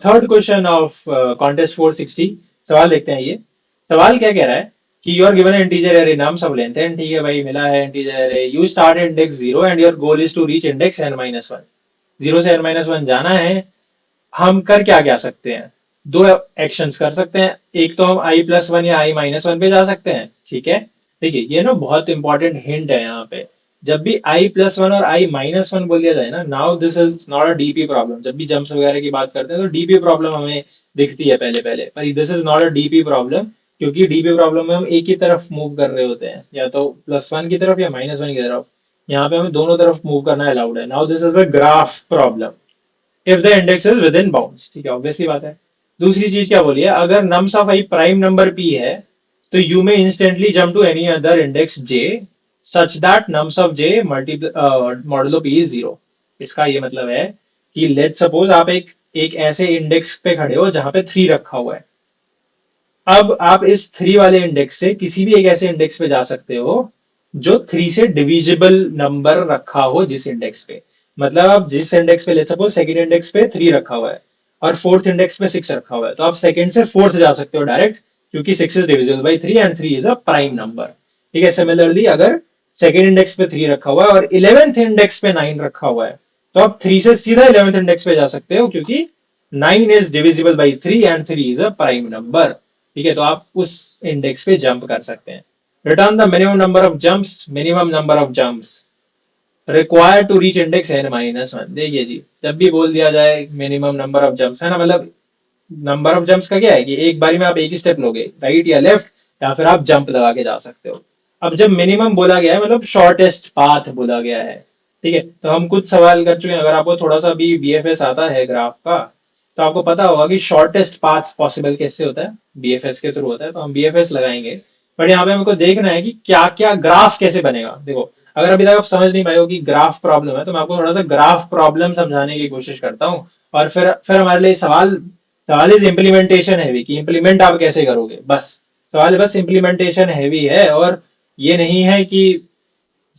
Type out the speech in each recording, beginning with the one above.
Third question of contest 460। सवाल देखते हैं ये। सवाल क्या कह रहा है कि you are given integer array, नाम सब लेते हैं, ठीक है भाई, मिला है integer array, you start index zero and your goal is to reach index n minus one. Zero से n माइनस वन जाना है। हम कर क्या क्या सकते हैं? दो एक्शंस कर सकते हैं। एक तो हम आई प्लस वन या आई माइनस वन पे जा सकते हैं, ठीक है। देखिए ये ना बहुत इंपॉर्टेंट हिंट है यहाँ पे। जब भी आई प्लस वन और आई माइनस वन बोल दिया जाए ना, now this is not a DP problem. जब भी जम्प्स वगैरह की बात करते हैं तो डीपी प्रॉब्लम हमें दिखती है पहले पहले, पर this is not a DP problem. क्योंकि डीपी प्रॉब्लम में हम एक ही तरफ मूव कर रहे होते हैं, या तो प्लस वन की तरफ या माइनस वन की तरफ। यहाँ पे हमें दोनों तरफ मूव करना अलाउड है। Now this is a graph problem if the index is with in bounds, ठीक है, ऑब्वियसली बात है। दूसरी चीज क्या बोली है, अगर nums of i prime number p है तो you may instantly jump to any other index j such that nums of j modulo p is zero. इसका ये मतलब है कि लेट सपोज आप एक एक ऐसे इंडेक्स पे खड़े हो जहां पे थ्री रखा हुआ है। अब आप इस थ्री वाले इंडेक्स से किसी भी एक ऐसे इंडेक्स पे जा सकते हो जो थ्री से डिविजिबल नंबर रखा हो जिस इंडेक्स पे। मतलब आप जिस इंडेक्स पे, लेट सपोज सेकंड इंडेक्स पे थ्री रखा हुआ है और फोर्थ इंडेक्स पे सिक्स रखा हुआ है, तो आप सेकंड से फोर्थ जा सकते हो डायरेक्ट, क्योंकि six is divisible by three and three is a prime number. ठीक है। सिमिलरली अगर सेकंड इंडेक्स पे थ्री रखा हुआ है और इलेवेंथ इंडेक्स पे नाइन रखा हुआ है, तो आप थ्री से सीधा इलेवेंथ इंडेक्स पे जा सकते हो, क्योंकि nine is divisible by three and three is a prime number. ठीक है, तो आप उस इंडेक्स पे जंप कर सकते हैं। Return the minimum number of jumps, minimum number of jumps required to reach index n minus one. देखिए जी, जब भी बोल दिया जाए मिनिमम नंबर ऑफ जंप्स, है ना, मतलब नंबर ऑफ जंप्स का क्या है कि एक बारी में आप एक ही स्टेप लोगे, राइट या लेफ्ट, या फिर आप जंप लगा के जा सकते हो। अब जब मिनिमम बोला गया है मतलब शॉर्टेस्ट पाथ बोला गया है, ठीक है, तो हम कुछ सवाल कर चुके हैं। अगर आपको थोड़ा सा भी बीएफएस आता है ग्राफ का, तो आपको पता होगा कि शॉर्टेस्ट पाथ पॉसिबल कैसे होता है, बीएफएस के थ्रू होता है, तो हम बीएफएस लगाएंगे। बट यहाँ पे हमको देखना है कि क्या क्या ग्राफ कैसे बनेगा। देखो, अगर अभी तक आप समझ नहीं पाए हो कि ग्राफ प्रॉब्लम है, तो मैं आपको थोड़ा सा ग्राफ प्रॉब्लम समझाने की कोशिश करता हूँ। और फिर हमारे लिए सवाल सवाल इज इम्प्लीमेंटेशन हैवी, कि इम्प्लीमेंट आप कैसे करोगे, बस सवाल बस इम्प्लीमेंटेशन हैवी है। और ये नहीं है कि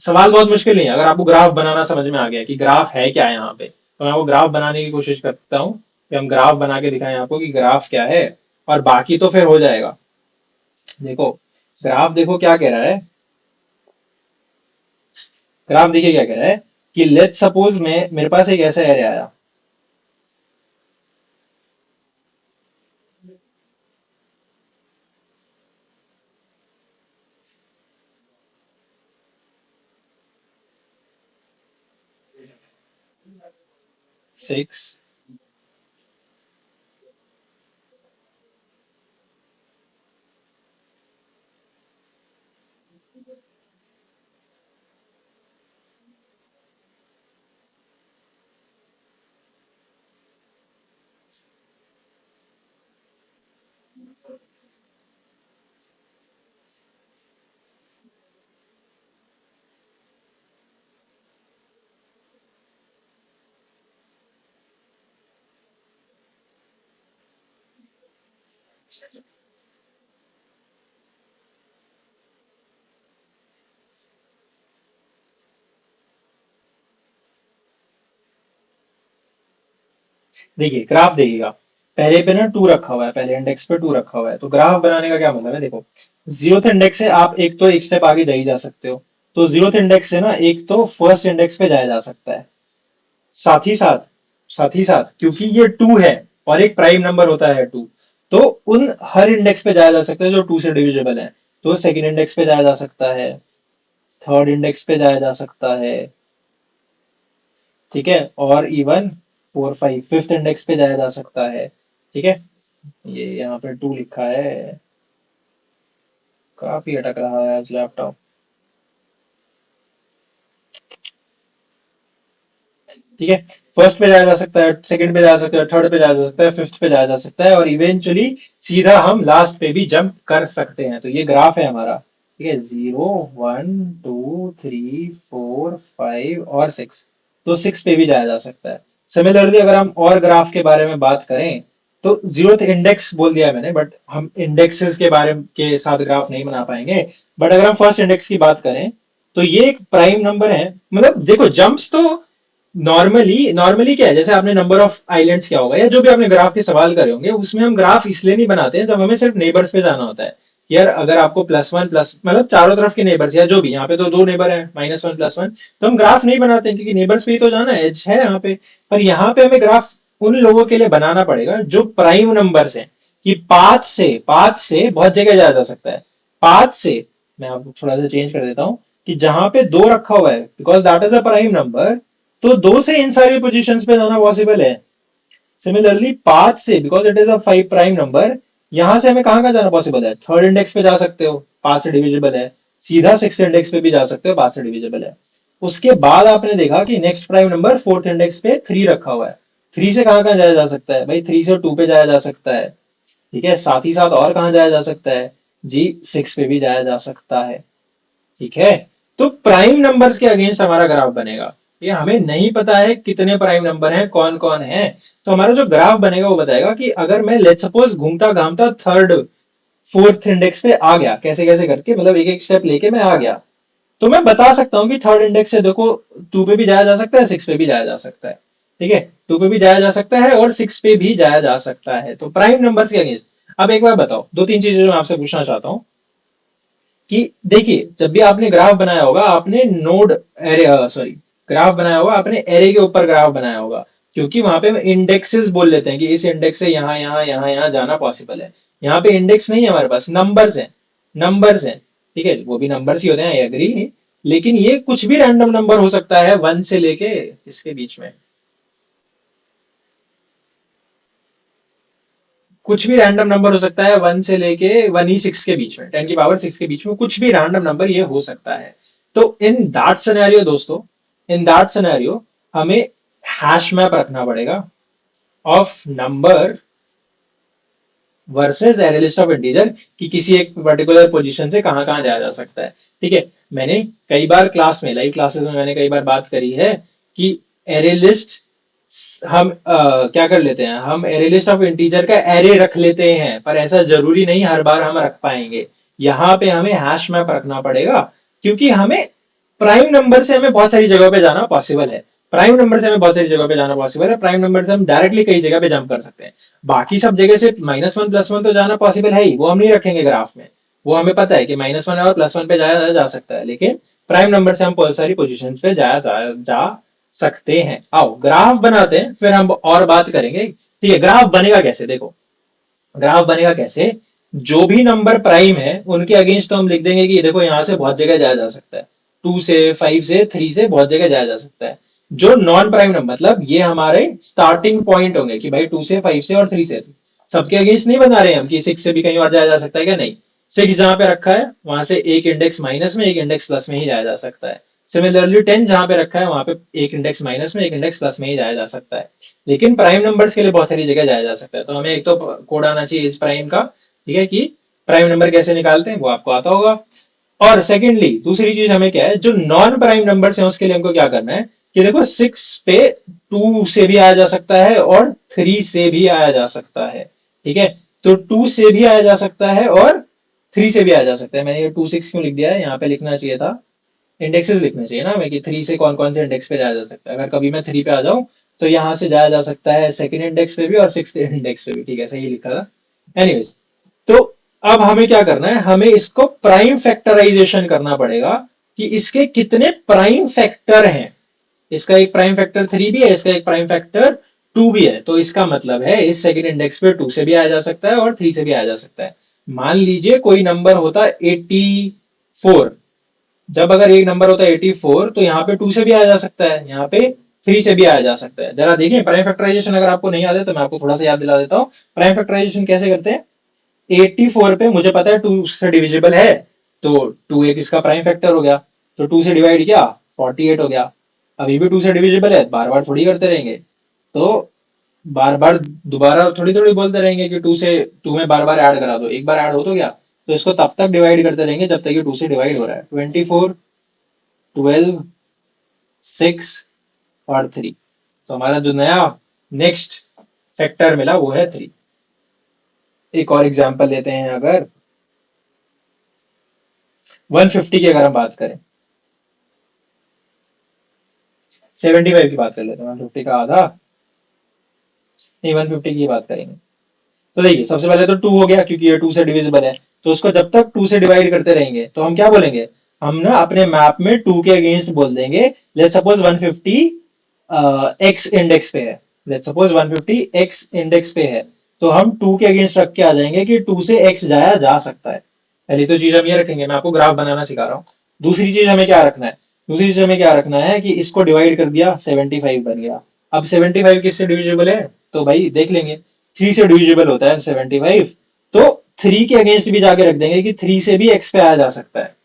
सवाल बहुत मुश्किल नहीं है। अगर आपको ग्राफ बनाना समझ में आ गया कि ग्राफ है क्या यहाँ पे, तो मैं आपको ग्राफ बनाने की कोशिश करता हूँ कि हम ग्राफ बना के दिखाएं आपको कि ग्राफ क्या है, और बाकी तो फिर हो जाएगा। देखो, ग्राफ देखो क्या कह रहा है। ग्राफ देखिए क्या कह रहा है कि लेट सपोज मैं, मेरे पास एक ऐसा एरे आया, 6, देखिए ग्राफ देखिएगा, पहले पे ना टू रखा हुआ है, पहले इंडेक्स पे टू रखा हुआ है, तो ग्राफ बनाने का क्या मतलब है। देखो, जीरोथ इंडेक्स से आप एक तो एक स्टेप आगे जा ही जा सकते हो, तो जीरोथ इंडेक्स से ना एक तो फर्स्ट इंडेक्स पे जाया जा सकता है। साथ ही साथ, साथ ही साथ क्योंकि ये टू है और एक प्राइम नंबर होता है टू, तो उन हर इंडेक्स पे जाया जा सकता है जो टू से डिविजिबल है। तो सेकंड इंडेक्स पे जाया जा सकता है, थर्ड इंडेक्स पे जाया जा सकता है, ठीक है, और even four five fifth index पे जाया जा सकता है, ठीक है। ये यहाँ पे टू लिखा है, काफी अटक रहा है आज लैपटॉप। ठीक है, फर्स्ट पे जाया जा सकता है, सेकंड पे जा सकता है, थर्ड पे जाया जा सकता है, फिफ्थ पे जाया जा सकता है, और इवेंचुअली सीधा हम लास्ट पे भी जंप कर सकते हैं। तो ये ग्राफ है हमारा, ठीक है, zero, one, two, three, four, five और सिक्स, तो सिक्स पे भी जाया जा सकता है। सिमिलरली अगर हम और ग्राफ के बारे में बात करें, तो जीरोथ इंडेक्स बोल दिया मैंने, बट हम इंडेक्सेस के बारे के साथ ग्राफ नहीं बना पाएंगे। बट अगर हम फर्स्ट इंडेक्स की बात करें, तो ये एक प्राइम नंबर है। मतलब देखो, जंप्स तो नॉर्मली नॉर्मली क्या है, जैसे आपने नंबर ऑफ आइलैंड्स क्या होगा या जो भी आपने ग्राफ के सवाल करे होंगे, उसमें हम ग्राफ इसलिए नहीं बनाते हैं जब हमें सिर्फ नेबर्स पे जाना होता है। यार अगर आपको प्लस वन प्लस मतलब चारों तरफ के नेबर्स या जो भी, यहाँ पे तो दो नेबर है माइनस वन प्लस वन, तो हम ग्राफ नहीं बनाते हैं क्योंकि नेबर्स पे ही तो जाना है, एज है यहाँ पे। पर यहाँ पे हमें ग्राफ उन लोगों के लिए बनाना पड़ेगा जो प्राइम नंबर्स हैं, कि पांच से बहुत जगह जाया जा सकता है। पांच से मैं आपको थोड़ा सा चेंज कर देता हूँ, कि जहां पे दो रखा हुआ है because that is a prime number, तो दो से इन सारी पोजीशंस पे जाना पॉसिबल है। सिमिलरली पांच से because it is a five prime number, यहां से हमें कहां कहां जाना पॉसिबल है, थर्ड इंडेक्स पे जा सकते हो, पांच से डिविजिबल है। सीधा सिक्स इंडेक्स पे भी जा सकते हो, पांच से डिविजिबल है। उसके बाद आपने देखा कि next prime number fourth index पे थ्री रखा हुआ है। थ्री से कहां कहां जाया जा सकता है भाई, थ्री से टू पे जाया जा सकता है। ठीक है, साथ ही साथ और कहां जाया जा सकता है जी, सिक्स पे भी जाया जा सकता है। ठीक है, तो प्राइम नंबर्स के अगेंस्ट हमारा ग्राफ बनेगा। ये हमें नहीं पता है कितने प्राइम नंबर हैं, कौन कौन है, तो हमारा जो ग्राफ बनेगा वो बताएगा कि अगर मैं लेट सपोज घूमता घामता थर्ड फोर्थ इंडेक्स पे आ गया, कैसे कैसे करके मतलब एक एक स्टेप लेके मैं आ गया, तो मैं बता सकता हूँ कि थर्ड इंडेक्स से देखो टू पे भी जाया जा सकता है, सिक्स पे भी जाया जा सकता है। ठीक है, टू पे भी जाया जा सकता है और सिक्स पे भी जाया जा सकता है, तो प्राइम नंबर्स के अगेंस्ट। अब एक बार बताओ, दो तीन चीजें जो मैं आपसे पूछना चाहता हूँ, कि देखिए जब भी आपने ग्राफ बनाया होगा, आपने नोड एरे सॉरी ग्राफ बनाया होगा, आपने एरे के ऊपर ग्राफ बनाया होगा, क्योंकि वहां पे हम इंडेक्सेस बोल लेते हैं कि इस इंडेक्स से यहाँ यहाँ यहाँ यहाँ जाना पॉसिबल है। यहाँ पे इंडेक्स नहीं है हमारे पास, नंबर्स हैं, नंबर्स हैं। ठीक है, वो भी नंबर्स ही होते हैं, आई एग्री, लेकिन ये कुछ भी रैंडम नंबर हो सकता है वन से लेके इसके बीच में, कुछ भी रैंडम नंबर हो सकता है वन से लेके वन ई सिक्स के बीच में, टेन की पावर सिक्स के बीच में कुछ भी रैंडम नंबर ये हो सकता है। तो इन दैट सिनेरियो दोस्तों, इन दैट सिनेरियो हमें हैश मैप रखना पड़ेगा of number versus array list of integer, कि किसी एक पर्टिकुलर पोजीशन से कहां कहां जाया जा सकता है। ठीक है, मैंने कई बार क्लास में, लाइव क्लासेस में मैंने कई बार बात करी है कि एरे लिस्ट हम क्या कर लेते हैं, हम एरे लिस्ट ऑफ इंटीजर का एरे रख लेते हैं, पर ऐसा जरूरी नहीं हर बार हम रख पाएंगे। यहाँ पे हमें हैश मैप रखना पड़ेगा, क्योंकि हमें प्राइम नंबर से हमें बहुत सारी जगह पे जाना पॉसिबल है। प्राइम नंबर से हमें बहुत सारी जगह पे जाना पॉसिबल है, प्राइम नंबर से हम डायरेक्टली कई जगह पे जंप कर सकते हैं। बाकी सब जगह से माइनस वन प्लस वन तो जाना पॉसिबल है ही, वो हम नहीं रखेंगे ग्राफ में। वो हमें पता है कि माइनस वन और प्लस वन पे जाया जा सकता है, लेकिन प्राइम नंबर से हम बहुत सारी पोजिशन पे जा सकते हैं। आओ ग्राफ बनाते हैं, फिर हम और बात करेंगे। ठीक है, ग्राफ बनेगा कैसे, देखो ग्राफ बनेगा कैसे, जो भी नंबर प्राइम है उनके अगेंस्ट तो हम लिख देंगे कि देखो यहाँ से बहुत जगह जाया जा सकता है, टू से फाइव से थ्री से बहुत जगह जाया जा सकता है। जो नॉन प्राइम नंबर मतलब ये हमारे स्टार्टिंग पॉइंट होंगे कि भाई टू से फाइव से और थ्री से, सबके अगेंस्ट नहीं बना रहे हम कि सिक्स से भी कहीं और जाया जा सकता है क्या, नहीं। सिक्स जहां पे रखा है वहां से एक इंडेक्स माइनस में एक इंडेक्स प्लस में ही जाया जा सकता है। सिमिलरली टेन जहां पे रखा है वहां पे एक इंडेक्स माइनस में एक इंडेक्स प्लस में ही जाया जा सकता है। लेकिन प्राइम नंबर्स के लिए बहुत सारी जगह जाया जा सकता है, तो हमें एक तो कोड आना चाहिए इस प्राइम का। ठीक है, कि प्राइम नंबर कैसे निकालते हैं वो आपको आता होगा। और सेकेंडली दूसरी चीज हमें क्या है, जो नॉन प्राइम नंबर है उसके लिए हमको क्या करना है, कि देखो सिक्स पे टू से भी आया जा सकता है और थ्री से भी आया जा सकता है। ठीक है, तो टू से भी आया जा सकता है और थ्री से भी आया जा सकता है। मैंने ये टू सिक्स क्यों लिख दिया है, यहाँ पे लिखना चाहिए था इंडेक्सेस लिखना चाहिए ना हमें, कि थ्री से कौन कौन से इंडेक्स पे जाया जा सकता है। अगर कभी मैं थ्री पे आ जाऊं तो यहाँ से जाया जा सकता है सेकंड इंडेक्स पे भी और सिक्स इंडेक्स पे भी। ठीक है, सही लिखा था। एनीवेज, तो अब हमें क्या करना है, हमें इसको प्राइम फैक्टराइजेशन करना पड़ेगा, कि इसके कितने प्राइम फैक्टर हैं। इसका एक प्राइम फैक्टर थ्री भी है, इसका एक प्राइम फैक्टर टू भी है, तो इसका मतलब है इस सेकंड इंडेक्स पे टू से भी आया जा सकता है और थ्री से भी आया जा सकता है। मान लीजिए कोई नंबर होता है 84, जब अगर एक नंबर होता है 84 तो यहाँ पे टू से भी आया जा सकता है, यहाँ पे थ्री से भी आया जा सकता है। जरा देखिए प्राइम फैक्टराइजेशन, अगर आपको नहीं याद है तो मैं आपको थोड़ा सा याद दिला देता हूँ। प्राइम फैक्टराइजेशन कैसे करते हैं, 84 पे मुझे पता है टू से डिविजिबल है, तो टू एक इसका प्राइम फैक्टर हो गया, तो टू से डिवाइड किया 48 हो गया। अभी भी टू से डिविजिबल है, बार बार थोड़ी करते रहेंगे, तो बार बार दोबारा थोड़ी थोड़ी बोलते रहेंगे कि टू से टू में बार बार ऐड करा दो, एक बार ऐड हो तो गया। तो इसको तब तक डिवाइड करते रहेंगे जब तक ये टू से डिवाइड हो रहा है। 24, 12, 6 और थ्री, तो हमारा जो नया नेक्स्ट फैक्टर मिला वो है थ्री। एक और एग्जांपल लेते हैं, अगर 150 की अगर हम बात करें, 75 की बात कर लेते हैं, 150 का आधा नहीं, 150 की बात करेंगे। तो देखिए सबसे पहले तो 2 हो गया क्योंकि ये 2 से डिविजिबल है, तो उसको जब तक 2 से डिवाइड करते रहेंगे तो हम क्या बोलेंगे, हम ना अपने मैप में 2 के अगेंस्ट बोल देंगे। लेट्स सपोज 150 एक्स इंडेक्स पे है, लेट्स सपोज 150 एक्स इंडेक्स पे है, तो हम 2 के अगेंस्ट रख के आ जाएंगे कि 2 से एक्स जाया जा सकता है। पहली तो चीज हम ये रखेंगे, मैं आपको ग्राफ बनाना सिखा रहा हूँ। दूसरी चीज हमें क्या रखना है, दूसरी चीज हमें क्या रखना है कि इसको डिवाइड कर दिया 75 बन गया। अब 75 किससे डिविजिबल है, तो भाई देख लेंगे, 3 से डिविजिबल होता है 75, तो 3 के अगेंस्ट भी जाके रख देंगे कि 3 से भी एक्स पे आया जा सकता है।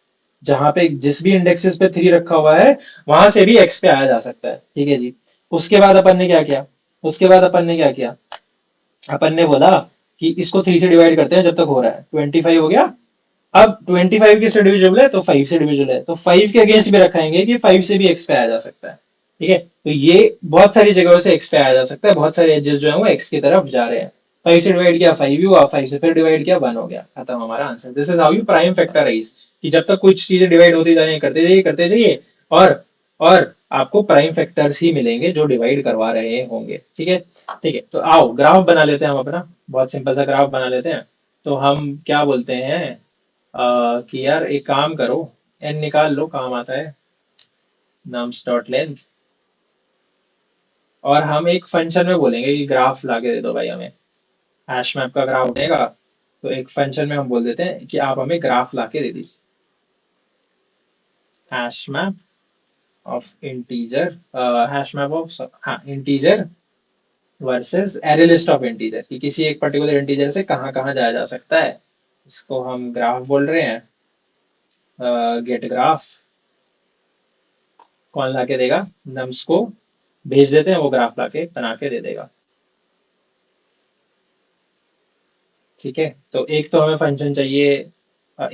जहां पे जिस भी इंडेक्सेस पे 3 रखा हुआ है वहां से भी एक्स पे आया जा सकता है, ठीक है जी। उसके बाद अपन ने क्या किया, उसके बाद अपन ने क्या किया, अपन ने बोला कि इसको 3 से डिवाइड करते हैं जब तक हो रहा है, 25 हो गया। अब 25 किससे डिविजिबल है, तो 5 से डिविजिबल है, तो 5 के अगेंस्ट भी रखाएंगे कि 5 से भी एक्स पे आया जा सकता है, ठीक है। तो ये बहुत सारी जगहों से एक्स पे आया जा सकता है, बहुत सारे एजेस जो है वो एक्स की तरफ जा रहे हैं। 5 से डिवाइड किया 5 हुआ, 5 से फिर डिवाइड किया 1 हो गया, खत्म हमारा answer. This is how you prime factorize, कि जब तक कुछ चीजें डिवाइड होती जाए करते जाइए करते जाइए, और आपको प्राइम फैक्टर्स ही मिलेंगे जो डिवाइड करवा रहे होंगे, ठीक है। ठीक है, तो आओ ग्राफ बना लेते हैं हम अपना, बहुत सिंपल सा ग्राफ बना लेते हैं। तो हम क्या बोलते हैं कि यार एक काम करो, एन निकाल लो, काम आता है, नम्स डॉट लेंथ, और हम एक फंक्शन में बोलेंगे कि ग्राफ लाके दे दो भाई हमें, हैश मैप का ग्राफ उठेगा, तो एक फंक्शन में हम बोल देते हैं कि आप हमें ग्राफ लाके दे दीजिए, hash map of integer, hash map of, हाँ integer versus array list of integer, कि किसी एक पर्टिकुलर इंटीजर से कहाँ कहाँ जाया जा सकता है, इसको हम ग्राफ बोल रहे हैं। गेट ग्राफ कौन ला के देगा, नम्स को भेज देते हैं, वो ग्राफ लाके बना के दे देगा, ठीक है। तो एक तो हमें फंक्शन चाहिए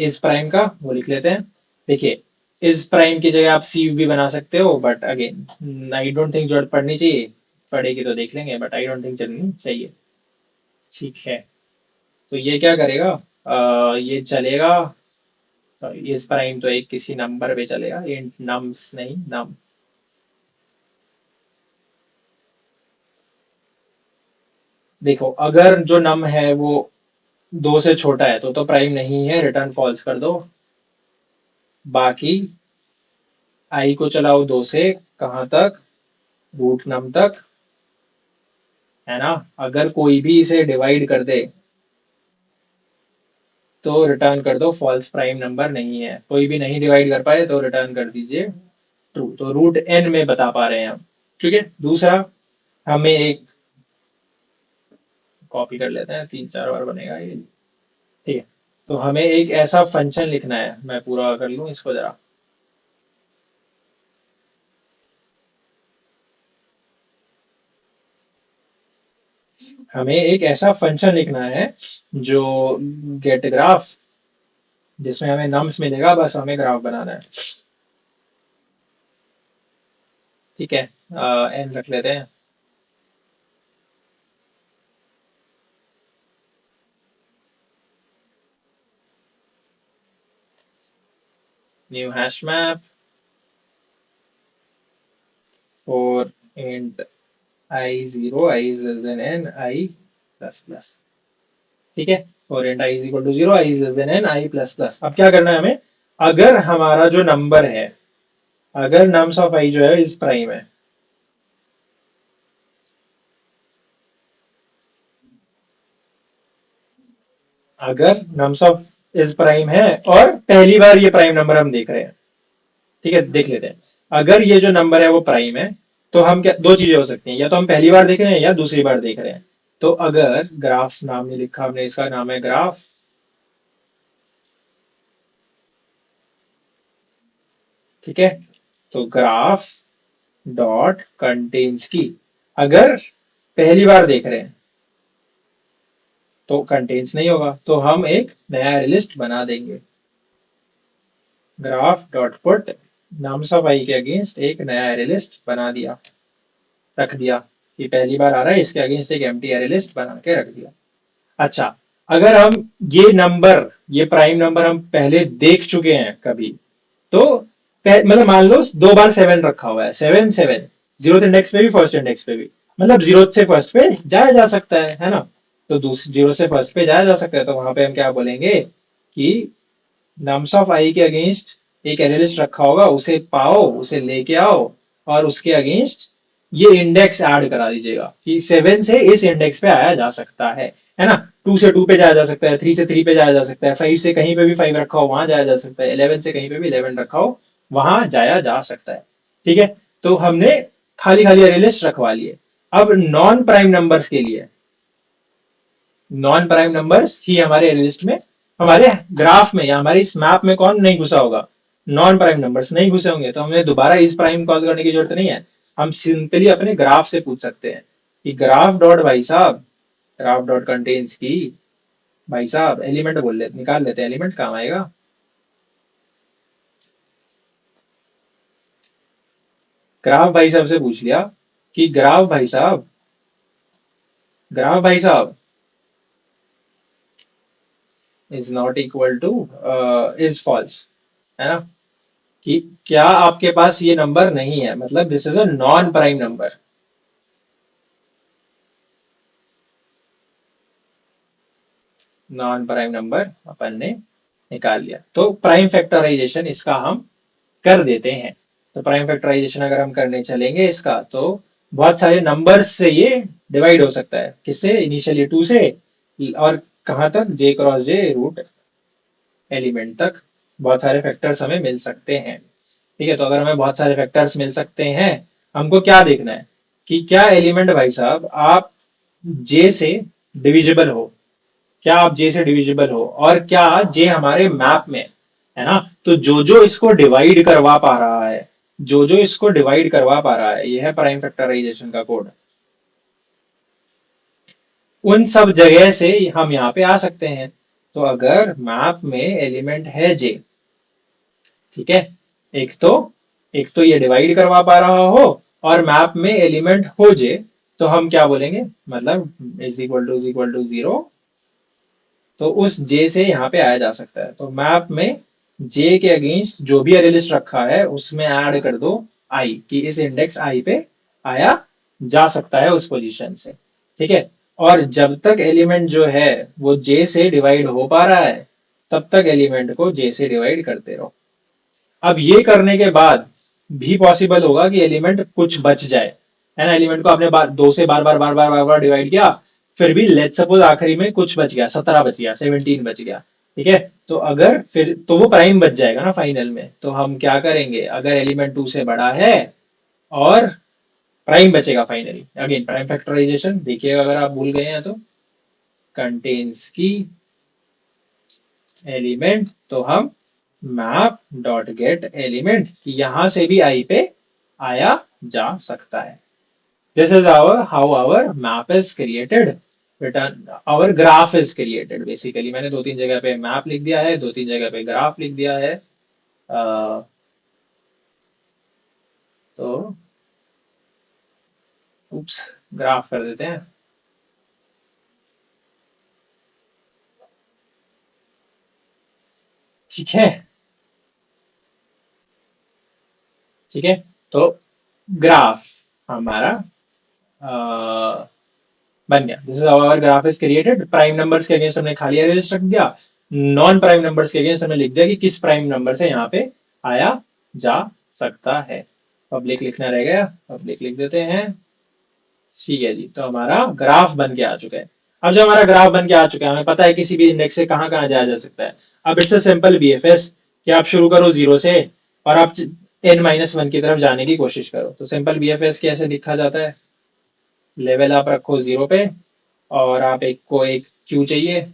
इस प्राइम का, वो लिख लेते हैं। देखिए इस प्राइम की जगह आप सी भी बना सकते हो, but again I don't think जरूरत पड़नी चाहिए, पड़ेगी तो देख लेंगे, बट आई डोंट थिंक चलनी चाहिए, ठीक है। तो ये क्या करेगा, ये चलेगा, सॉरी इस प्राइम तो एक किसी नंबर पे चलेगा, ये नम्स नहीं नम, देखो अगर जो नम है वो 2 से छोटा है तो प्राइम नहीं है, रिटर्न फॉल्स कर दो। बाकी आई को चलाओ 2 से कहां तक, रूट नम तक, है ना। अगर कोई भी इसे डिवाइड कर दे तो रिटर्न कर दो फॉल्स, प्राइम नंबर नहीं है। कोई भी नहीं डिवाइड कर पाए तो रिटर्न कर दीजिए ट्रू, तो रूट एन में बता पा रहे हैं हम, ठीक है। दूसरा हमें एक, कॉपी कर लेते हैं, 3 4 बार बनेगा ये, ठीक है। तो हमें एक ऐसा फंक्शन लिखना है, मैं पूरा कर लूं इसको जरा। हमें एक ऐसा फंक्शन लिखना है जो गेट ग्राफ, जिसमें हमें नम्स मिलेगा, बस हमें ग्राफ बनाना है, ठीक है। एन रख लेते हैं, new hash map for int i zero, i is less than n, i plus plus, ठीक है। For int i is equal to zero, i is less than n, i plus plus. अब क्या करना है हमें, अगर हमारा जो नंबर है, अगर नम्स ऑफ आई जो है इस प्राइम है, अगर नम्स ऑफ इस प्राइम है और पहली बार ये प्राइम नंबर हम देख रहे हैं, ठीक है, देख लेते हैं। अगर ये जो नंबर है वो प्राइम है, तो हम क्या, दो चीजें हो सकती हैं, या तो हम पहली बार देख रहे हैं या दूसरी बार देख रहे हैं। तो अगर ग्राफ नाम नहीं लिखा हमने, इसका नाम है ग्राफ, ठीक है। तो ग्राफ डॉट कंटेन्स की, अगर पहली बार देख रहे हैं तो कंटेन्स नहीं होगा, तो हम एक नया लिस्ट बना देंगे, ग्राफ डॉट पुट नाम्स ऑफ आई के अगेंस्ट एक नया एरे लिस्ट बना दिया, रख दिया, कि पहली बार आ रहा है, इसके अगेंस्ट एक एम्प्टी एरे लिस्ट बना के रख दिया। अच्छा, अगर हम ये नंबर, ये प्राइम नंबर हम पहले देख चुके हैं कभी, तो मतलब मान लो 2 बार 7 रखा हुआ है, 7 7, जीरोथ इंडेक्स पे भी फर्स्ट इंडेक्स पे भी, मतलब जीरो से फर्स्ट पे जाया जा सकता है ना। तो दूसरी जीरो से फर्स्ट पे जाया जा सकता है, तो वहां पे हम क्या बोलेंगे कि नम्स ऑफ आई के अगेंस्ट एक एनालिस्ट रखा होगा, उसे पाओ, उसे लेके आओ, और उसके अगेंस्ट ये इंडेक्स ऐड करा दीजिएगा कि 7 से इस इंडेक्स पे आया जा सकता है ना। 2 से 2 पे जाया जा सकता है, 3 से 3 पे जाया जा सकता है, 5 से कहीं पे भी 5 रखा हो वहां जाया जा सकता है, 11 से कहीं पे भी 11 रखा हो वहां जाया जा सकता है। ठीक है, तो हमने खाली खाली अरे लिस्ट रखवा लिए। अब नॉन प्राइम नंबर्स के लिए, नॉन प्राइम नंबर्स ही हमारे अरे लिस्ट में, हमारे ग्राफ में या हमारी इस मैप में कौन नहीं घुसा होगा, नॉन प्राइम नंबर्स नहीं घुसे होंगे, तो हमें दोबारा इस प्राइम कॉल करने की जरूरत नहीं है। हम सिंपली अपने ग्राफ से पूछ सकते हैं कि ग्राफ डॉट भाई साहब, ग्राफ डॉट कंटेन्स की भाई साहब एलिमेंट बोल ले, निकाल लेते हैं एलिमेंट काम आएगा। ग्राफ भाई साहब से पूछ लिया कि ग्राफ भाई साहब, ग्राफ भाई साहब is not equal to is false, है ना, कि क्या आपके पास ये नंबर नहीं है, मतलब this is a non prime number. Non prime number अपन ने निकाल लिया, तो प्राइम फैक्टराइजेशन इसका हम कर देते हैं। तो प्राइम फैक्टराइजेशन अगर हम करने चलेंगे इसका, तो बहुत सारे नंबर्स से ये डिवाइड हो सकता है, किससे, इनिशियली 2 से, और कहां तक, जे क्रॉस जे रूट एलिमेंट तक बहुत सारे फैक्टर्स हमें मिल सकते हैं। ठीक है, तो अगर हमें बहुत सारे फैक्टर्स मिल सकते हैं, हमको क्या देखना है कि क्या एलिमेंट भाई साहब आप जे से डिविजिबल हो, क्या आप जे से डिविजिबल हो, और क्या जे हमारे मैप में है ना। तो जो जो इसको डिवाइड करवा पा रहा है, जो जो इसको डिवाइड करवा पा रहा है, यह है प्राइम फैक्टराइजेशन का कोड, उन सब जगह से हम यहाँ पे आ सकते हैं। तो अगर मैप में एलिमेंट है जे, ठीक है, एक तो एक तो ये डिवाइड करवा पा रहा हो और मैप में एलिमेंट हो जे, तो हम क्या बोलेंगे, मतलब इज इक्वल टू 0, तो उस जे से यहाँ पे आया जा सकता है। तो मैप में जे के अगेंस्ट जो भी अरे लिस्ट रखा है उसमें ऐड कर दो आई, कि इस इंडेक्स आई पे आया जा सकता है उस पोजीशन से। ठीक है, और जब तक एलिमेंट जो है वो जे से डिवाइड हो पा रहा है, तब तक एलिमेंट को जे से डिवाइड करते रहो। अब ये करने के बाद भी पॉसिबल होगा कि एलिमेंट कुछ बच जाए, है ना। एलिमेंट को आपने दो से बार बार डिवाइड किया, फिर भी लेट सपोज आखिरी में कुछ बच गया, 17 बच गया, 17 बच गया। ठीक है, तो अगर फिर तो वो प्राइम बच जाएगा ना फाइनल में। तो हम क्या करेंगे, अगर एलिमेंट 2 से बड़ा है और प्राइम बचेगा फाइनली, अगेन प्राइम फैक्टराइजेशन देखिएगा अगर आप भूल गए हैं तो, कंटेन्स की एलिमेंट, तो हम मैप डॉट गेट एलिमेंट कि यहां से भी आई पे आया जा सकता है। This is our how our map is created, return our graph is created. Basically मैंने दो तीन जगह पे मैप लिख दिया है, दो तीन जगह पे ग्राफ लिख दिया है। तो उप्स, ग्राफ कर देते हैं। ठीक है, ठीक है, तो ग्राफ हमारा बन गया। This is our graph is created. Prime numbers के अगेंस्ट हमने खाली अरे लिस्ट रख दिया, नॉन प्राइम नंबर्स के अगेंस्ट हमने लिख दिया कि किस प्राइम नंबर से यहाँ पे आया जा सकता है। पब्लिक लिखना रह गया, पब्लिक लिख देते हैं। ठीक है जी, तो हमारा ग्राफ बन के आ चुका है। अब जब हमारा ग्राफ बन के आ चुका है, हमें पता है किसी भी इंडेक्स से कहाँ कहाँ जाया जा सकता है। अब इट्स अ सिंपल बीएफएस कि आप शुरू करो 0 से और आप n-1 की तरफ जाने की कोशिश करो। तो सिंपल बीएफएस कैसे लिखा जाता है, लेवल आप रखो 0 पे, और आप एक को एक क्यू चाहिए,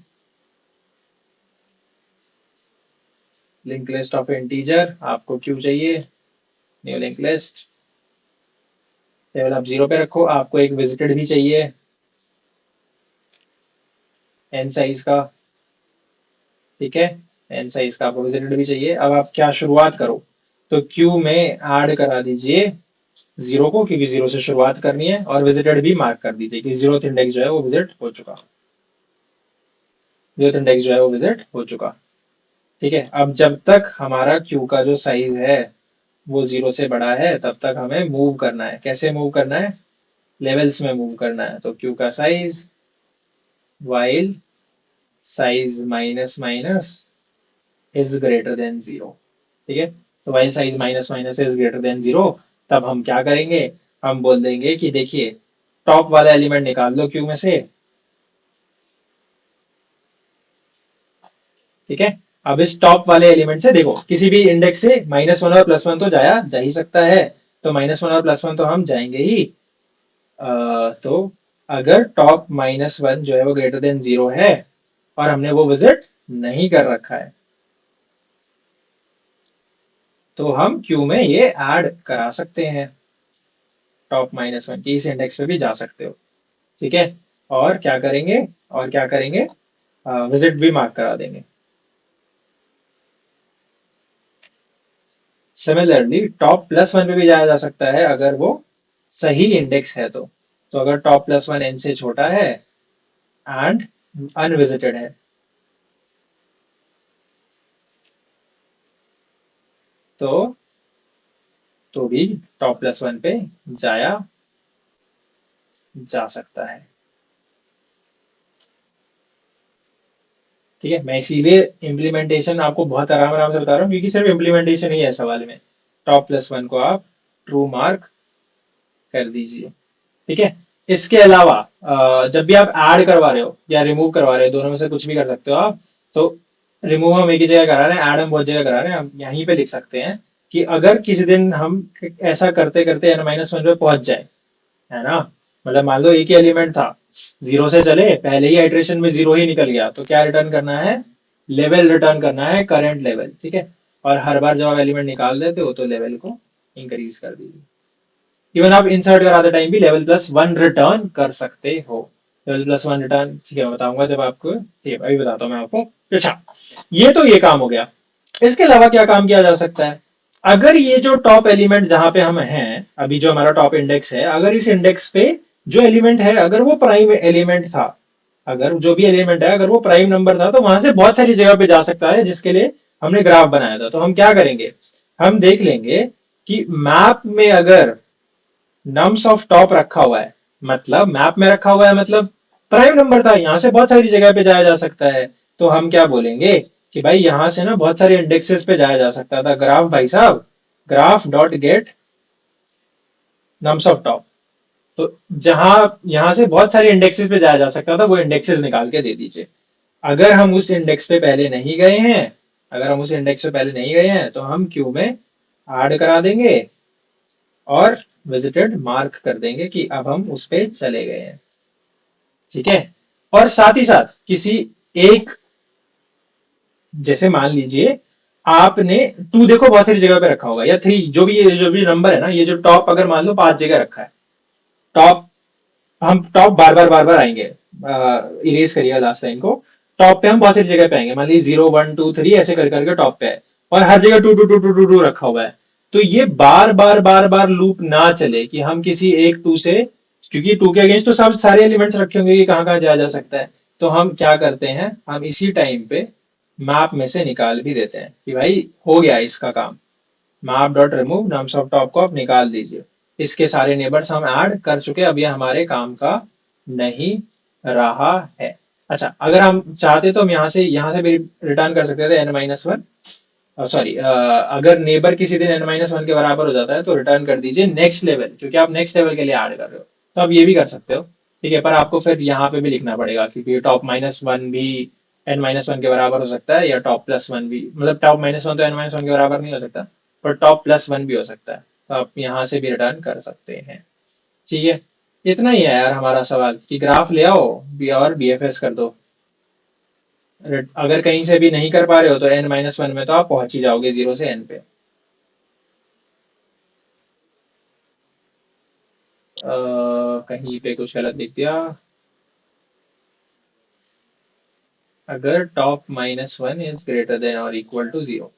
लिंक लिस्ट ऑफ इंटीजर आपको क्यू चाहिए, न्यू लिंक लिस्ट, लेवल आप 0 पे रखो, आपको एक विजिटेड भी चाहिए n साइज का। ठीक है, एन साइज का आपको विजिटेड भी चाहिए। अब आप क्या शुरुआत करो, तो क्यू में ऐड करा दीजिए 0 को, क्योंकि 0 से शुरुआत करनी है, और विजिटेड भी मार्क कर दीजिए कि 0th इंडेक्स जो है वो विजिट हो चुका, 0th इंडेक्स जो है वो विजिट हो चुका। ठीक है, अब जब तक हमारा क्यू का जो साइज है वो 0 से बड़ा है तब तक हमें मूव करना है। कैसे मूव करना है? लेवल्स में मूव करना है। तो क्यू का size while size minus minus is greater than 0। ठीक है, तो while size minus minus is greater than 0, तब हम क्या करेंगे? हम बोल देंगे कि देखिए टॉप वाला एलिमेंट निकाल लो क्यू में से। ठीक है, अब इस टॉप वाले एलिमेंट से देखो किसी भी इंडेक्स से -1 और +1 तो जाया जा ही सकता है, तो -1 और +1 तो हम जाएंगे ही। तो अगर टॉप -1 जो है वो ग्रेटर देन 0 है और हमने वो विजिट नहीं कर रखा है, तो हम क्यू में ये ऐड करा सकते हैं। टॉप -1 की इस इंडेक्स पे भी जा सकते हो। ठीक है, और क्या करेंगे? और क्या करेंगे? विजिट भी मार्क करा देंगे। सिमिलरली टॉप +1 पे भी जाया जा सकता है अगर वो सही इंडेक्स है तो अगर टॉप +1 n से छोटा है एंड अनविजिटेड है, तो भी टॉप +1 पे जाया जा सकता है। ठीक है, मैं इसीलिए इम्प्लीमेंटेशन आपको बहुत आराम आराम से बता रहा हूँ क्योंकि सिर्फ इम्प्लीमेंटेशन ही है सवाल में। टॉप +1 को आप ट्रू मार्क कर दीजिए। ठीक है, इसके अलावा जब भी आप ऐड करवा रहे हो या रिमूव करवा रहे हो, दोनों में से कुछ भी कर सकते हो आप। तो रिमूव हम एक ही जगह करा रहे हैं, ऐड हम बहुत जगह करा रहे हैं। हम यहीं पे लिख सकते हैं कि अगर किसी दिन हम ऐसा करते करते n-1 पे पहुंच जाए, है ना, मतलब मान लो एक ही एलिमेंट था, 0 से चले, पहले ही आइट्रेशन में 0 ही निकल गया, तो क्या रिटर्न करना है? लेवल रिटर्न करना है, करंट लेवल। ठीक है, और हर बार जब आप एलिमेंट निकाल देते हो तो लेवल को इंक्रीज कर दीजिए। इवन आप इंसर्ट कराते टाइम भी लेवल +1 रिटर्न कर सकते हो। लेवल +1 रिटर्न, ठीक है, मैं बताऊंगा जब आपको। ठीक है, अभी बताता हूँ मैं आपको। अच्छा, ये तो ये काम हो गया। इसके अलावा क्या काम किया जा सकता है? अगर ये जो टॉप एलिमेंट जहां पे हम हैं अभी, जो हमारा टॉप इंडेक्स है, अगर इस इंडेक्स पे जो एलिमेंट है अगर वो प्राइम एलिमेंट था, अगर जो भी एलिमेंट है अगर वो प्राइम नंबर था, तो वहां से बहुत सारी जगह पे जा सकता है जिसके लिए हमने ग्राफ बनाया था। तो हम क्या करेंगे? हम देख लेंगे कि मैप में अगर नम्स ऑफ टॉप रखा हुआ है, मतलब मैप में रखा हुआ है, मतलब प्राइम नंबर था, यहां से बहुत सारी जगह पे जाया जा सकता है। तो हम क्या बोलेंगे कि भाई यहां से ना बहुत सारे इंडेक्सेस पे जाया जा सकता था। ग्राफ भाई साहब, graph dot gate nums of top. तो जहां यहां से बहुत सारे इंडेक्सेस पे जाया जा सकता था, वो इंडेक्सेस निकाल के दे दीजिए। अगर हम उस इंडेक्स पे पहले नहीं गए हैं, अगर हम उस इंडेक्स पे पहले नहीं गए हैं, तो हम क्यू में ऐड करा देंगे और विजिटेड मार्क कर देंगे कि अब हम उस पे चले गए हैं। ठीक है, और साथ ही साथ किसी एक, जैसे मान लीजिए आपने 2 देखो बहुत सारी जगह पे रखा होगा, या 3, जो भी नंबर है ना, ये जो टॉप अगर मान लो 5 जगह रखा है, टॉप, हम टॉप बार बार आएंगे। इरेज करिएगा लास्ट लाइन को। टॉप पे हम बहुत सारी जगह पे आएंगे, मान लीजिए 0 1 2 3 ऐसे कर करके टॉप पे है, और हर जगह 2 2 2 2 2 रखा हुआ है। तो ये बार बार लूप ना चले कि हम किसी एक 2 से, क्योंकि 2 के अगेंस्ट तो सब सारे एलिमेंट्स रखे होंगे कि कहाँ कहाँ जाया जा सकता है। तो हम क्या करते हैं, हम इसी टाइम पे मैप में से निकाल भी देते हैं कि भाई हो गया इसका काम। Map dot remove nums of top को आप निकाल दीजिए, इसके सारे नेबर्स हम ऐड कर चुके, अब ये हमारे काम का नहीं रहा है। अच्छा, अगर हम चाहते तो हम यहाँ से भी रिटर्न कर सकते थे n-1। सॉरी, अगर नेबर किसी दिन n-1 के बराबर हो जाता है तो रिटर्न कर दीजिए नेक्स्ट लेवल, क्योंकि आप नेक्स्ट लेवल के लिए ऐड कर रहे हो। तो आप ये भी कर सकते हो। ठीक है, पर आपको फिर यहाँ पे भी लिखना पड़ेगा क्योंकि टॉप -1 भी n-1 के बराबर हो सकता है, या टॉप +1 भी, मतलब टॉप -1 तो n-1 के बराबर नहीं हो सकता, पर टॉप +1 भी हो सकता है। तो आप यहाँ से भी रिटर्न कर सकते हैं। ठीक है, इतना ही है यार हमारा सवाल कि ग्राफ ले आओ और बीएफएस कर दो। अगर कहीं से भी नहीं कर पा रहे हो तो n-1 में तो आप पहुंच ही जाओगे 0 से n पे। कहीं पे कुछ गलत लिख दिया। अगर टॉप -1 इज ग्रेटर देन और इक्वल टू 0,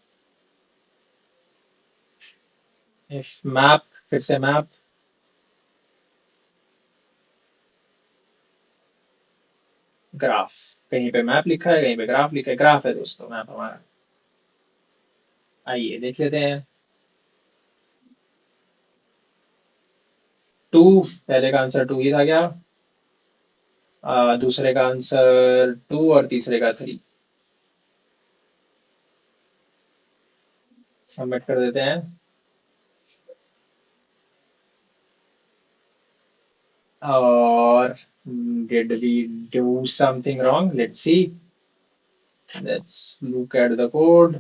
इफ मैप, फिर से मैप, ग्राफ, कहीं पे मैप लिखा है कहीं पे ग्राफ लिखा है, ग्राफ है दोस्तों मैप हमारा। आइए देख लेते हैं। 2, पहले का आंसर 2 ही था क्या? दूसरे का आंसर 2 और तीसरे का 3। सबमिट कर देते हैं। और did we do something wrong? Let's see. Let's look at the code.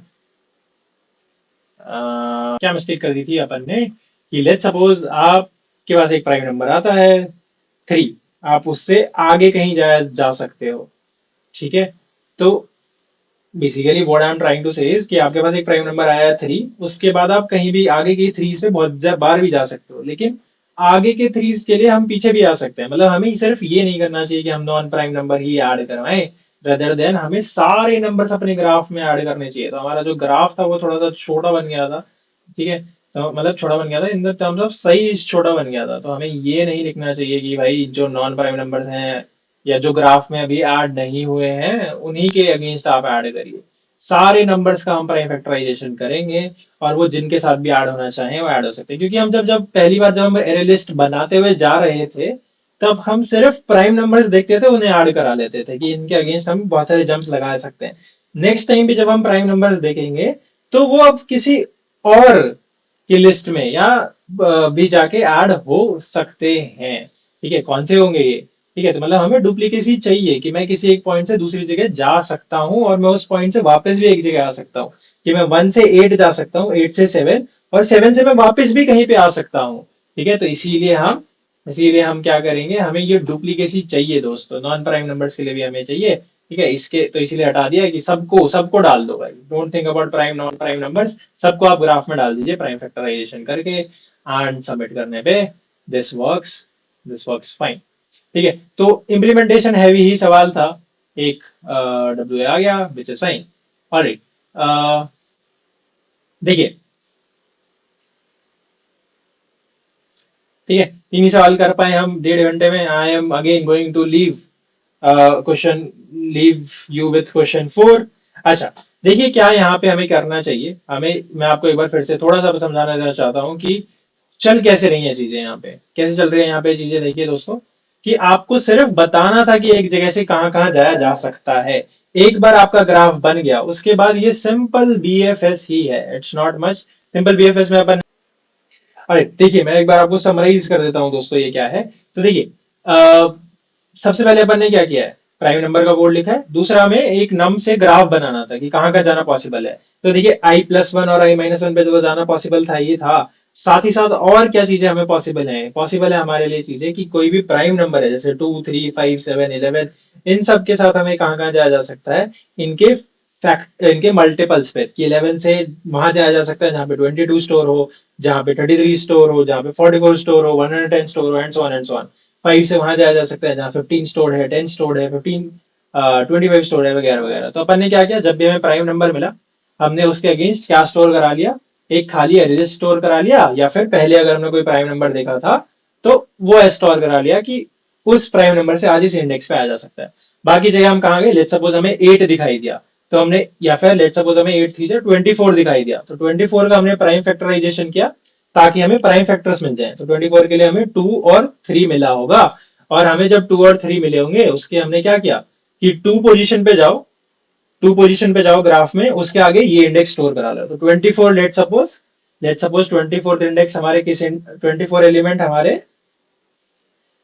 क्या मिस्टेक कर दी थी अपन ने कि लेट्स सपोज आपके पास एक प्राइम नंबर आता है 3, आप उससे आगे कहीं जा सकते हो, ठीक है? तो basically what I am trying to say is कि आपके पास एक प्राइम नंबर आया है 3, उसके बाद आप कहीं भी आगे की 3 पे बहुत बार भी जा सकते हो, लेकिन आगे के 3 के लिए हम पीछे भी आ सकते हैं। मतलब हमें सिर्फ ये नहीं करना चाहिए कि हम नॉन प्राइम नंबर ही ऐड करवाएं, रदर देन हमें सारे नंबर्स अपने ग्राफ में ऐड करने चाहिए। तो हमारा जो ग्राफ था वो थोड़ा सा छोटा बन गया था, ठीक है? तो मतलब छोटा बन गया था in the terms of size, छोटा बन गया था। तो हमें ये नहीं लिखना चाहिए कि भाई जो नॉन प्राइम नंबर्स हैं या जो ग्राफ में अभी ऐड नहीं हुए हैं उन्हीं के अगेंस्ट आप ऐड करिए। सारे नंबर्स का हम प्राइम फैक्टराइजेशन करेंगे, और वो जिनके साथ भी ऐड होना चाहें वो ऐड हो सकते हैं। क्योंकि हम जब जब पहली बार जब हम एरे लिस्ट बनाते हुए जा रहे थे, तब हम सिर्फ प्राइम नंबर्स देखते थे, उन्हें ऐड करा लेते थे कि इनके अगेंस्ट हम बहुत सारे जंप्स लगा सकते हैं। नेक्स्ट टाइम भी जब हम प्राइम नंबर्स देखेंगे तो वो अब किसी और की लिस्ट में या भी जाके ऐड हो सकते हैं, ठीक है? कौन से होंगे ये, ठीक है? तो मतलब हमें डुप्लीकेसी चाहिए कि मैं किसी एक पॉइंट से दूसरी जगह जा सकता हूं, और मैं उस पॉइंट से वापस भी एक जगह आ सकता हूं, कि मैं 1 से 8 जा सकता हूं, 8 से 7, और 7 से मैं वापस भी कहीं पे आ सकता हूं, ठीक है? तो इसीलिए हम क्या करेंगे, हमें ये डुप्लीकेसी चाहिए दोस्तों, नॉन प्राइम नंबर्स के लिए भी हमें चाहिए, ठीक है? इसके तो इसीलिए हटा दिया है कि सबको सबको डाल दो भाई, don't think about prime non prime numbers, सबको आप ग्राफ में डाल दीजिए प्राइम फैक्टराइजेशन करके, एंड सबमिट करने पे this works, this works fine, ठीक है? तो इम्प्लीमेंटेशन हैवी ही सवाल था, एक डब्ल्यू आ गया विच इज फाइन। ऑलराइट, देखिए, ठीक है, 3 ही सवाल कर पाए हम 1.5 घंटे में। I am again going to leave question, leave you with question 4। अच्छा, देखिए क्या यहाँ पे हमें करना चाहिए, हमें, मैं आपको एक बार फिर से थोड़ा सा समझाना देना चाहता हूँ कि चल कैसे रही है चीजें, यहाँ पे कैसे चल रही है यहाँ पे चीजें। देखिए दोस्तों, कि आपको सिर्फ बताना था कि एक जगह से कहाँ कहाँ जाया जा सकता है। एक बार आपका ग्राफ बन गया, उसके बाद ये सिंपल बीएफएस ही है, it's not much. Simple BFS में अपन, अरे देखिए मैं एक बार आपको समराइज कर देता हूँ दोस्तों ये क्या है। तो देखिए, सबसे पहले अपन ने क्या किया है, प्राइम नंबर का कोड लिखा है। दूसरा हमें एक नम से ग्राफ बनाना था कि कहाँ कहाँ जाना पॉसिबल है। तो देखिए i+1 और i-1 पे जो जाना पॉसिबल था ये था। साथ ही साथ और क्या चीजें हमें पॉसिबल है, पॉसिबल है हमारे लिए चीजें कि कोई भी प्राइम नंबर है जैसे 2, 3, 5, 7, 11, इन सब के साथ हमें कहाँ कहाँ जाया जा सकता है, इनके फैक्ट, इनके मल्टीपल्स पे, कि 11 से वहां जाया जा सकता है जहाँ पे 22 स्टोर हो, जहाँ पे 33 स्टोर हो, जहाँ पे 44 स्टोर हो, 110 स्टोर हो, and so on and so on. 5 से वहां जाया जा सकता है जहाँ 15 स्टोर है, 10 स्टोर है, 25 स्टोर है, वगैरह वगैरह। तो अपन ने क्या किया, जब भी हमें प्राइम नंबर मिला, हमने उसके अगेंस्ट क्या स्टोर करा लिया, एक खाली एरे स्टोर करा लिया, या फिर पहले अगर हमने कोई प्राइम नंबर देखा था तो वो स्टोर करा लिया कि उस प्राइम नंबर से आज इस इंडेक्स पे आ जा सकता है। बाकी जगह हम कहाँ गए, लेट्स सपोज हमें 8 दिखाई दिया, तो हमने, या फिर लेट्स सपोज हमें 8 थी 24 दिखाई दिया, तो 24 का हमने प्राइम फैक्टराइजेशन किया ताकि हमें प्राइम फैक्टर्स मिल जाए। तो 24 के लिए हमें 2 और 3 मिला होगा, और हमें जब 2 और 3 मिले होंगे उसके हमने क्या किया कि 2 पोजीशन पे जाओ, 2 पोजीशन पे जाओ ग्राफ में, उसके आगे ये इंडेक्स स्टोर करा लो। तो 24, लेट सपोज 24th इंडेक्स हमारे किस, 24 एलिमेंट हमारे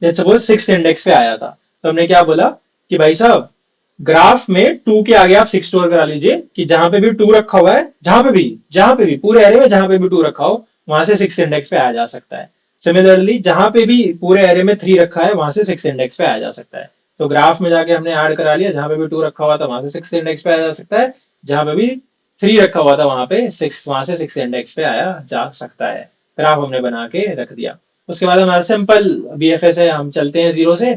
लेट सपोज 6th इंडेक्स पे आया था। तो हमने क्या बोला कि भाई साहब ग्राफ में 2 के आगे आप 6 स्टोर करा लीजिए, कि जहां पे भी 2 रखा हुआ है, जहां पे भी पूरे एरे में जहां पे भी 2 रखा हो, वहां से 6 इंडेक्स पे आया जा सकता है। सिमिलरली जहां पे भी पूरे एरे में 3 रखा है, वहां से 6 इंडेक्स पे आया जा सकता है। तो ग्राफ में जाके हमने ऐड करा लिया, जहां पे भी 2 रखा हुआ था वहां से 6 इंडेक्स पे आया जा सकता है, जहां पे भी 3 रखा हुआ था वहां पे 6, वहां से 6 इंडेक्स पे आया जा सकता है। ग्राफ हमने बना के रख दिया। उसके बाद हमारा सिंपल बीएफएस है, हम चलते हैं 0 से,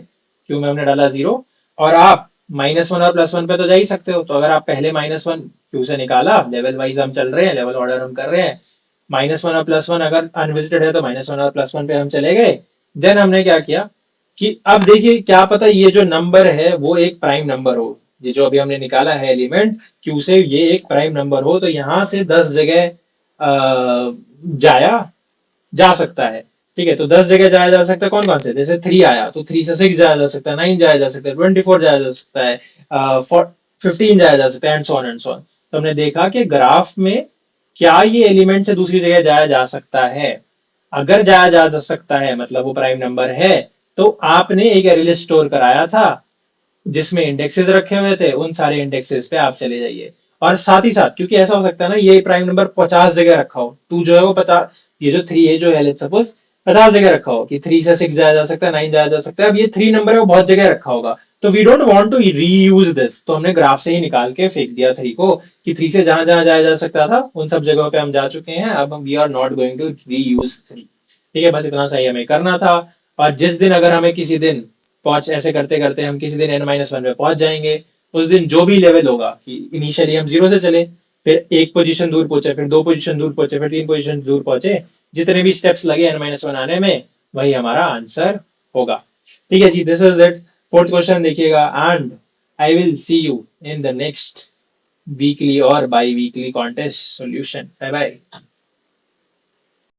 क्यों में हमने डाला 0, और आप -1 और +1 पे तो जा ही सकते हो। तो अगर आप पहले -1 क्यू से निकाला, लेवल वाइज हम चल रहे हैं, लेवल ऑर्डर हम कर रहे हैं, -1 और +1 अगर अनविजिटेड है तो -1 और +1 पे हम चले गए। देन हमने क्या किया कि अब देखिए क्या पता ये जो नंबर है वो एक प्राइम नंबर हो, ये जो अभी हमने निकाला है एलिमेंट क्यू से, ये एक प्राइम नंबर हो, तो यहाँ से 10 जगह जाया जा सकता है, ठीक है, तो 10 जगह जाया जा सकता है, कौन कौन से, जैसे 3 आया तो 3 से 6 जाया जा सकता है, 9 जाया जा सकता है, 24 जाया जा सकता है, 15 जाया जा सकता है, and so on and so on. तो हमने देखा कि ग्राफ में क्या ये एलिमेंट से दूसरी जगह जाया जा सकता है। अगर जाया जा सकता है मतलब वो प्राइम नंबर है, तो आपने एक एरे लिस्ट स्टोर कराया था जिसमें इंडेक्सेस रखे हुए थे, उन सारे इंडेक्सेस पे आप चले जाइए। और साथ ही साथ, क्योंकि ऐसा हो सकता है ना ये प्राइम नंबर 50 जगह रखा हो, टू जो है वो 50, ये जो 3 है जो है लेट्स सपोज 50 जगह रखा हो, कि 3 से 6 जाया जा सकता है, 9 जाया जा सकता है। अब ये 3 नंबर है वो बहुत जगह रखा होगा, तो we don't want to reuse this, तो हमने ग्राफ से ही निकाल के फेंक दिया 3 को, कि 3 से जहां जहां जाया जा सकता था उन सब जगहों पे हम जा चुके हैं, अब we are not going to reuse 3। ठीक है, बस इतना सही हमें करना था। और जिस दिन अगर हमें किसी दिन पहुंच, ऐसे करते करते हम किसी दिन n-1 पे पहुंच जाएंगे, उस दिन जो भी लेवल होगा, कि इनिशियली हम 0 से चले, फिर एक पोजीशन दूर पहुंचे, फिर 2 पोजीशन दूर पहुंचे, फिर 3 पोजीशन दूर पहुंचे, जितने भी स्टेप्स लगे n-1 आने में, वही हमारा आंसर होगा। ठीक है जी, this is it. Fourth question देखिएगा, and I will see you in the next weekly और biweekly contest solution. Bye bye.